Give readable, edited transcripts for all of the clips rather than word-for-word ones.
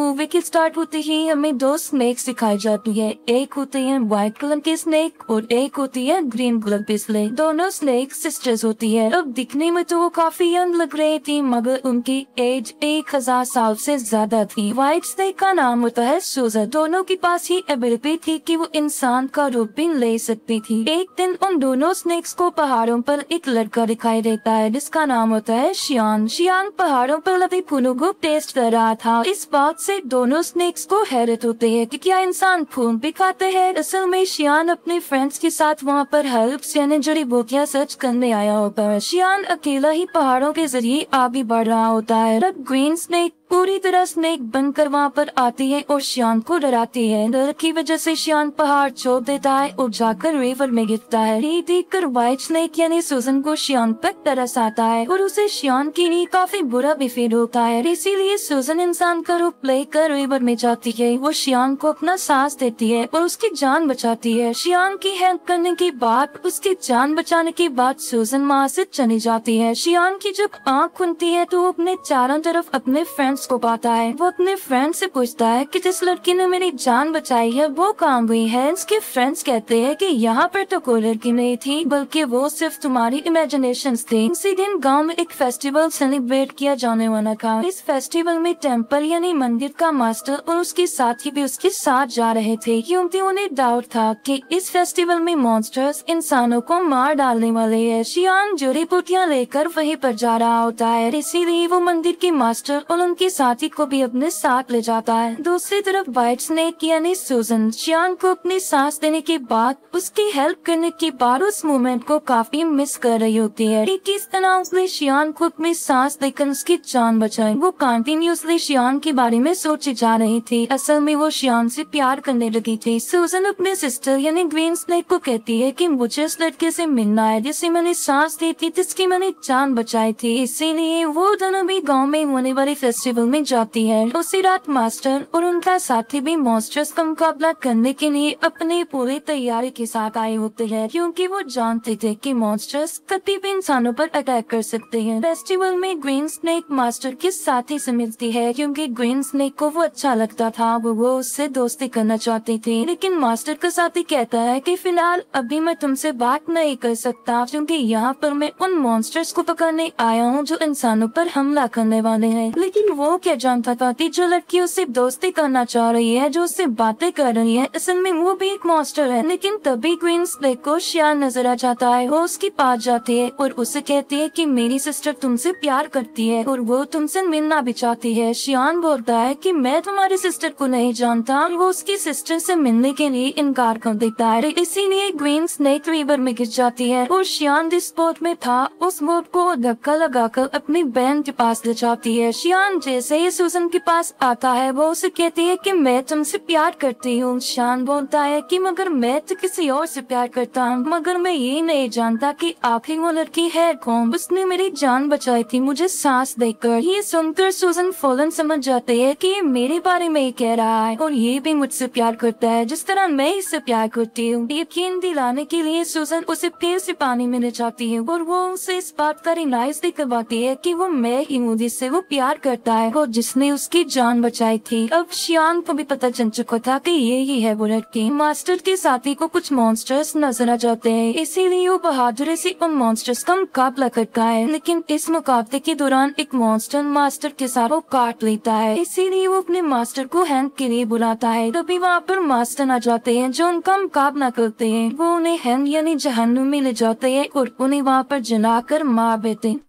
Movie की start होते ही हमें दो स्नेक्स दिखाई जाती है। एक होते हैं व्हाइट कलर के स्नेक और एक होती है ग्रीन कलर के स्नेक। दोनों स्नेक सिस्टर्स होती है। अब दिखने में तो वो काफी यंग लग रही थी, मगर उनकी एज 1000 साल से ज्यादा थी। व्हाइट स्नेक का नाम होता है सूजन। दोनों के पास ही एबिलिटी थी कि वो इंसान का रूप भी ले सकती थी। एक दिन उन दोनों स्नेक्स को पहाड़ों पर एक लड़का दिखाई देता है जिसका नाम होता है शियान। शियान पहाड़ों पर लगे फूलों को टेस्ट कर रहा था। इस बात से दोनों स्नेक्स को हैरत होती है कि क्या इंसान फूल भी खाते हैं। असल में शियान अपने फ्रेंड्स के साथ वहाँ पर हर्ब्स यानी जड़ी बूटियाँ सर्च करने आया होता है। शियान अकेला ही पहाड़ों के जरिए आगे बढ़ रहा होता है। तब ग्रीन स्नेक पूरी तरह स्नेक बनकर वहाँ पर आती है और शियान को डराती है। डर की वजह से शियान पहाड़ छोड़ देता है और जाकर रिवर में गिरता है। ये देखकर व्हाइट स्नेक यानी सूजन को शियान पर तरस आता है और उसे शियान के लिए काफी बुरा भी फील होता है। इसीलिए सूजन इंसान का रूप लेकर रिवर में जाती है। वो शियान को अपना सांस देती है और उसकी जान बचाती है। शियान की हेल्प करने के बाद, उसकी जान बचाने के बाद सूजन वहाँ से चली जाती है। शियान की जब आँख खुलती है तो वो अपने चारों तरफ अपने फ्रेंड्स को पाता है। वो अपने फ्रेंड से पूछता है कि जिस लड़की ने मेरी जान बचाई है वो कहाँ गई है। उसके फ्रेंड्स कहते हैं कि यहाँ पर तो कोई लड़की नहीं थी, बल्कि वो सिर्फ तुम्हारी इमेजिनेशंस थी। उसी दिन गांव में एक फेस्टिवल सेलिब्रेट किया जाने वाला था। इस फेस्टिवल में टेम्पल यानी मंदिर का मास्टर और उसके साथी भी उसके साथ जा रहे थे, क्योंकि उन्हें डाउट था कि इस फेस्टिवल में मॉन्स्टर्स इंसानों को मार डालने वाले हैं। शियान जड़ी बूटियाँ लेकर वहीं पर जा रहा होता है, इसीलिए वो मंदिर के मास्टर और उनके साथी को भी अपने साथ ले जाता है। दूसरी तरफ व्हाइट स्नेक यानी सूजन शियान को अपनी सांस देने के बाद, उसकी हेल्प करने के बाद उस मोमेंट को काफी मिस कर रही होती है। किस तरह उसने शियान को अपनी सांस देकर उसकी जान बचाई। वो कंटिन्यूअसली शियान के बारे में सोची जा रही थी। असल में वो शियान से प्यार करने लगी थी। सूजन अपने सिस्टर यानी ग्रीन स्नेक को कहती है कि मुझे उस लड़के से मिलना है जिसे मैंने सांस दी थी, जिसकी मैंने जान बचाई थी। इसीलिए वो दोनों भी गाँव में होने वाले फेस्टिवल में जाती है। उसी रात मास्टर और उनका साथी भी मॉन्स्टर्स का मुकाबला करने के लिए अपनी पूरी तैयारी के साथ आए होते हैं, क्योंकि वो जानते थे कि मॉन्स्टर्स कभी भी इंसानों पर अटैक कर सकते हैं। फेस्टिवल में ग्रीन स्नेक मास्टर के साथी से मिलती है, क्योंकि ग्रीन स्नेक को वो अच्छा लगता था। वो उससे दोस्ती करना चाहती थी, लेकिन मास्टर का साथी कहता है कि फिलहाल अभी मैं तुमसे बात नहीं कर सकता, क्योंकि यहाँ पर मैं उन मॉन्स्टर्स को पकड़ने आया हूँ जो इंसानों पर हमला करने वाले हैं। लेकिन वो क्या जानता था कि जो लड़की उससे दोस्ती करना चाह रही है, जो उससे बातें कर रही है, असल में वो भी एक मॉन्स्टर है। लेकिन तभी ग्रीन स्नेक को शियान नजर आ जाता है। वो उसके पास जाती है और उसे कहती है कि मेरी सिस्टर तुमसे प्यार करती है और वो तुमसे मिलना भी चाहती है। शियान बोलता है कि मैं तुम्हारी सिस्टर को नहीं जानता। वो उसकी सिस्टर से मिलने के लिए इनकार कर देता है। इसीलिए ग्रीन स्नेक रिवर में गिर जाती है और शियान जिस बोट में था उस बोट को धक्का लगाकर अपनी बहन के पास ले जाती है। शियान जैसे ही सूजन के पास आता है वो उसे कहती है कि मैं तुमसे प्यार करती हूँ। शियान बोलता है कि मगर मैं तो किसी और से प्यार करता हूँ, मगर मैं ये नहीं जानता कि आखिर वो लड़की है कौन। उसने मेरी जान बचाई थी मुझे सांस देकर। ये सुनकर सूजन फौरन समझ जाती है कि ये मेरे बारे में ही कह रहा है और ये भी मुझसे प्यार करता है जिस तरह मैं इससे प्यार करती हूँ। यकीन दिलाने के लिए सूजन उसे फिर से पानी में ले जाती है और वो उसे इस बात का रियलाइज करवाती है कि वो मैं ही हूँ जिससे वो प्यार करता है और जिसने उसकी जान बचाई थी। अब शियान को भी पता चल चुका था कि ये ही है वो लड़की। मास्टर के साथी को कुछ मॉन्स्टर्स नजर आ जाते हैं, इसीलिए वो बहादुरी से उन मॉन्स्टर्स का मुकाबला करता है। लेकिन इस मुकाबले के दौरान एक मॉन्स्टर मास्टर के साथ वो काट लेता है, इसीलिए वो अपने मास्टर को हेल्प के लिए बुलाता है। तभी वहाँ पर मास्टर आ जाते हैं जो उनका मुकाबला करते हैं। वो उन्हें हेल यानी जहन्नुम में ले जाते हैं और उन्हें वहाँ पर जलाकर मार देते हैं।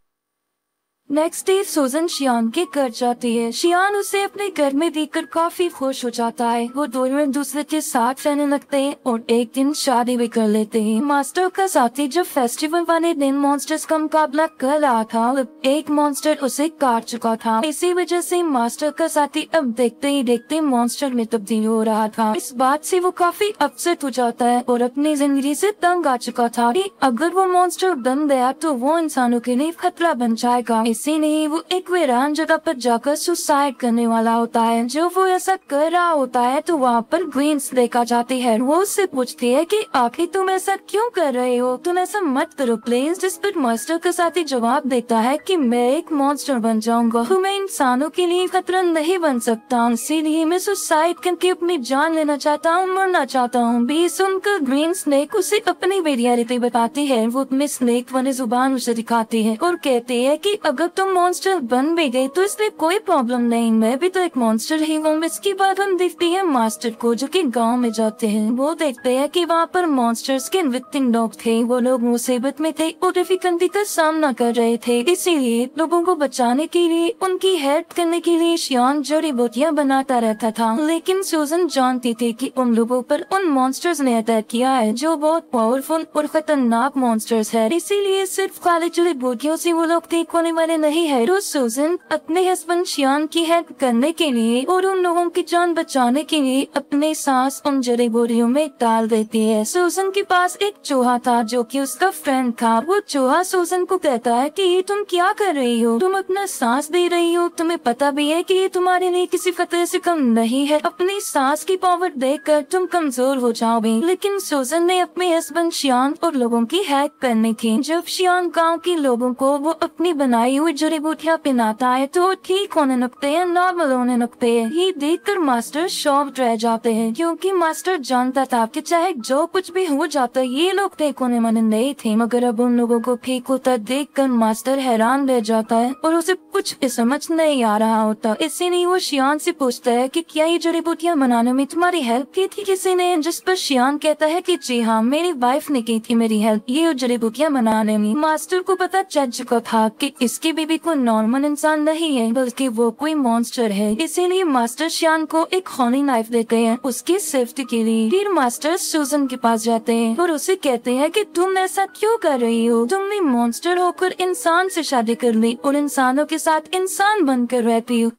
नेक्स्ट डे सूजन शियान के घर जाती है। शियान उसे अपने घर में देखकर काफी खुश हो जाता है। वो दोनों एक दूसरे के साथ रहने लगते हैं और एक दिन शादी भी कर लेते हैं। मास्टर का साथी जब फेस्टिवल वाले दिन मॉन्स्टर्स का मुकाबला कर रहा था, एक मॉन्स्टर उसे काट चुका था। इसी वजह से मास्टर का साथी अब देखते ही देखते मॉन्स्टर में तब्दील हो रहा था। इस बात से वो काफी अपसेट हो जाता है और अपनी जिंदगी से तंग आ चुका था कि अगर वो मॉन्स्टर बन गया तो वो इंसानों के लिए खतरा बन जाएगा। इसीलिए वो एक वीरान जगह पर जाकर सुसाइड करने वाला होता है। जो वो ऐसा कर रहा होता है तो वहाँ पर ग्रीन स्नेक आ जाती है। वो उससे पूछती है कि आखिर तुम ऐसा क्यों कर रहे हो, तुम ऐसा मत करो प्लीज। जिस पर मास्टर का साथी जवाब देता है कि मैं एक मॉन्स्टर बन जाऊंगा, तो मैं इंसानों के लिए खतरा नहीं बन सकता, इसीलिए मैं सुसाइड करके अपनी जान लेना चाहता हूँ, मरना चाहता हूँ। भी सुनकर ग्रीन स्नेक उसे अपनी रियलिटी बताती है। वो अपने स्नेक वाली जुबान उसे दिखाती है और कहती है कि अगर तुम मॉन्स्टर बन भी गए तो इसमें कोई प्रॉब्लम नहीं, मैं भी तो एक मॉन्स्टर ही हूँ। इसके बाद हम देखते हैं मास्टर को जो कि गांव में जाते हैं। वो देखते हैं कि वहाँ पर मॉन्स्टर्स के विक्टिम लोग थे। वो लोग मुसीबत में थे और डिफिकल्टी का सामना कर रहे थे, इसीलिए लोगों को बचाने के लिए, उनकी हेल्प करने के लिए शियान जड़ी बूटियाँ बनाता रहता था। लेकिन सूजन जानती थी कि उन लोगों पर उन मॉन्स्टर्स ने अटैक किया है जो बहुत पावरफुल और खतरनाक मॉन्स्टर्स है, इसीलिए सिर्फ खाली जड़ी बूटियों से वो लोग ठीक होने वाले नहीं है। तो सूजन अपने हस्बैंड शियान की हेल्प करने के लिए और उन लोगों की जान बचाने के लिए अपने सांस उन जड़ी बूटियों में डाल देती है। सूजन के पास एक चूहा था जो कि उसका फ्रेंड था। वो चूहा सूजन को कहता है कि ये तुम क्या कर रही हो, तुम अपना सांस दे रही हो, तुम्हें पता भी है कि ये तुम्हारे लिए किसी खतरे से कम नहीं है, अपनी सांस की पावर देखकर तुम कमजोर हो जाओगे। लेकिन सूजन ने अपने हस्बैंड शियान और लोगों की हेल्प करनी थी। जब शियान गांव के लोगों को वो अपनी बनाई हुई जड़ी बूटियाँ पिलाता है तो ठीक होने लगते हैं, नॉर्मल होने लगते हैं। ये देखकर मास्टर शॉक्ड रह जाते हैं क्योंकि मास्टर जानता था कि चाहे जो कुछ भी हो जाता ये लोग ठीक होने वाले नहीं थे, मगर अब उन लोगों को ठीक होता देखकर मास्टर हैरान रह जाता है और उसे कुछ भी समझ नहीं आ रहा होता। इसीलिए वो शियान से पूछता है कि क्या ये जड़ी बूटियाँ बनाने में तुम्हारी हेल्प की थी किसी ने, जिस पर शियान कहता है कि जी हाँ, मेरी वाइफ ने की थी मेरी हेल्प ये जड़ी बूटियाँ बनाने में। मास्टर को पता चल चुका था कि इसकी बीवी कोई नॉर्मल इंसान नहीं है बल्कि वो कोई मॉन्स्टर है, इसीलिए मास्टर शियान को एक हॉली नाइफ देते हैं उसकी सेफ्टी के लिए। फिर मास्टर सूजन के पास जाते हैं और उसे कहते हैं कि तुम ऐसा क्यों कर रही हो, तुमने मॉन्स्टर होकर इंसान से शादी कर ली और इंसानों के साथ इंसान बनकर रहती हो,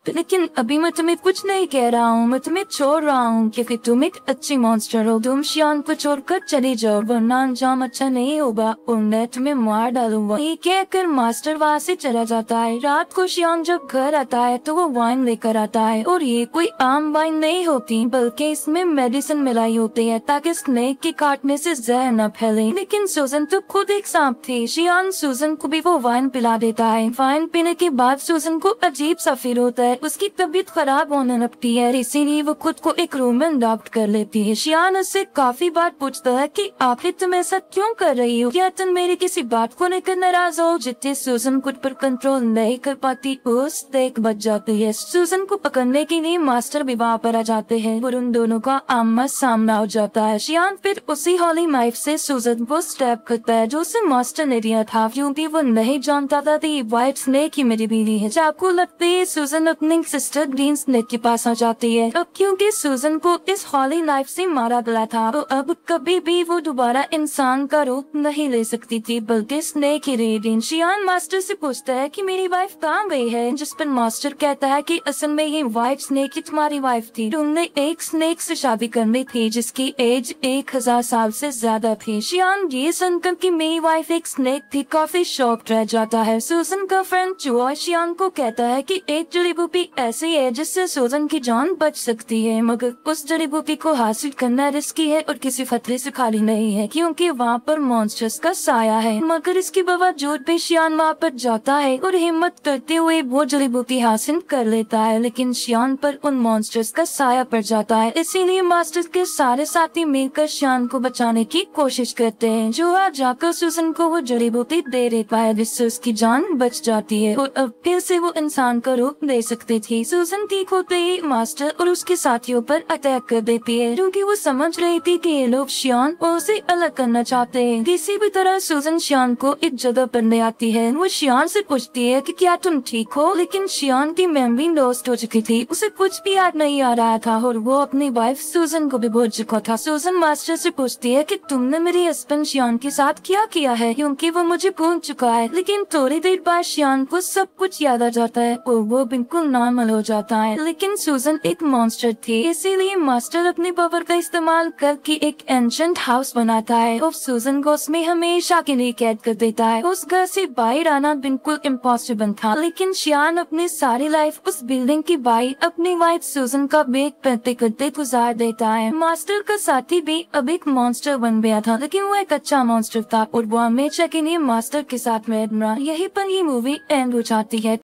लेकिन अभी मैं तुम्हें कुछ नहीं कह रहा हूँ, मैं तुम्हें छोड़ रहा हूँ क्योंकि तुम एक अच्छी मॉन्स्टर हो। तुम शियान को छोड़कर चली जाओ वरना अंजाम अच्छा नहीं होगा और मैं तुम्हें मार डालूंगा। ये कहकर मास्टर वहाँ से चला जाता है। रात को शियान जब घर आता है तो वो वाइन लेकर आता है और ये कोई आम वाइन नहीं होती बल्कि इसमें मेडिसिन मिलाई होती है ताकि स्नेक के काटने से जहर न फैले। लेकिन सूजन तो खुद एक सांप थी। शियान सूजन को भी वो वाइन पिला देता है। वाइन पीने के बाद सूजन को अजीब सा फील होता है, उसकी तबीयत खराब होने लगती है, इसीलिए वो खुद को एक रूम में अडॉप्ट कर लेती है। शियान उससे काफी बार पूछता है कि आखिर तुम ऐसा क्यों कर रही हो, क्या तुम मेरी किसी बात को लेकर नाराज हो। जितने सूजन खुद पर कंट्रोल नहीं कर पाती उस देख बच जाती है। सूजन को पकड़ने के लिए मास्टर भी वहाँ पर आ जाते हैं और उन दोनों का आमना सामना हो जाता है। शियान फिर उसी हॉली नाइफ से सूजन को स्टैब करता है जो उसे मास्टर ने दिया था क्योंकि वो नहीं जानता था कि व्हाइट स्नेक ही मेरी बीवी है। चाकू लगते ही सूजन अपने सिस्टर ग्रीन स्नेक के पास आ जाती है। अब क्योंकि सूजन को इस हॉली नाइफ से मारा गया था तो अब कभी भी वो दोबारा इंसान का रूप नहीं ले सकती थी बल्कि स्नेक ही रहेगी। शियान मास्टर से पूछता है कि मेरी वाइफ कहाँ गई है, जिस पर मास्टर कहता है कि असल में ये व्हाइट स्नेक ही तुम्हारी वाइफ थी, तुमने एक स्नेक से शादी करनी थी जिसकी एज 1000 साल से ज्यादा थी। शियान ये सुनकर कि मेरी वाइफ एक स्नेक थी काफी शॉक्ड रह जाता है। सूजन का फ्रेंड चूहा शियान को कहता है कि एक जड़ी बूटी ऐसी है जिससे सूजन की जान बच सकती है, मगर उस जड़ी बूटी को हासिल करना रिस्की है और किसी खतरे से खाली नहीं है क्योंकि वहाँ पर मॉन्स्टर्स का साया है। मगर इसके बावजूद भी शियान वहाँ पर जाता है और हिम्मत करते हुए वो जड़ी बूटी हासिल कर लेता है, लेकिन शियान पर उन मॉन्स्टर्स का साया पड़ जाता है। इसीलिए मास्टर के सारे साथी मिलकर शियान को बचाने की कोशिश करते हैं। चूहा जाकर सूजन को वो जड़ी बूटी दे देता है जिससे उसकी जान बच जाती है और अब फिर से वो इंसान का रूप ले सकती थी। सूजन ठीक होते ही मास्टर और उसके साथियों पर अटैक कर देती है क्योंकि वो समझ रही थी कि ये लोग शियान और उसे अलग करना चाहते हैं। किसी भी तरह सूजन शियान को एक जगह पर ले आती है। वो शियान से पूछती है कि क्या तुम ठीक हो, लेकिन शियान की मेमोरी लॉस्ट हो चुकी थी, उसे कुछ भी याद नहीं आ रहा था और वो अपनी वाइफ सूजन को भी भूल चुका था। सूजन मास्टर से पूछती है कि तुमने मेरे हस्बैंड शियान के साथ क्या किया है क्योंकि वो मुझे भूल चुका है। लेकिन थोड़ी देर बाद शियान को सब कुछ याद आ जाता है और वो बिल्कुल बिल्कुल नॉर्मल हो जाता है। लेकिन सूजन एक मॉन्स्टर थी, इसीलिए मास्टर अपने पावर का इस्तेमाल करके एक एंशंट हाउस बनाता है और सूजन को उसमें हमेशा के लिए कैद कर देता है। उस घर से बाहर आना बिल्कुल इम्पॉसिबल था, लेकिन शियान अपनी सारी लाइफ उस बिल्डिंग की बाहर अपनी वाइफ सूजन का बेग करते करते गुजार देता है। मास्टर का साथी भी अब एक मॉन्स्टर बन गया था, लेकिन वो एक अच्छा मॉन्स्टर था और वो हमेशा के लिए मास्टर के साथ रहना। यही पर ये मूवी एंड हो जाती है।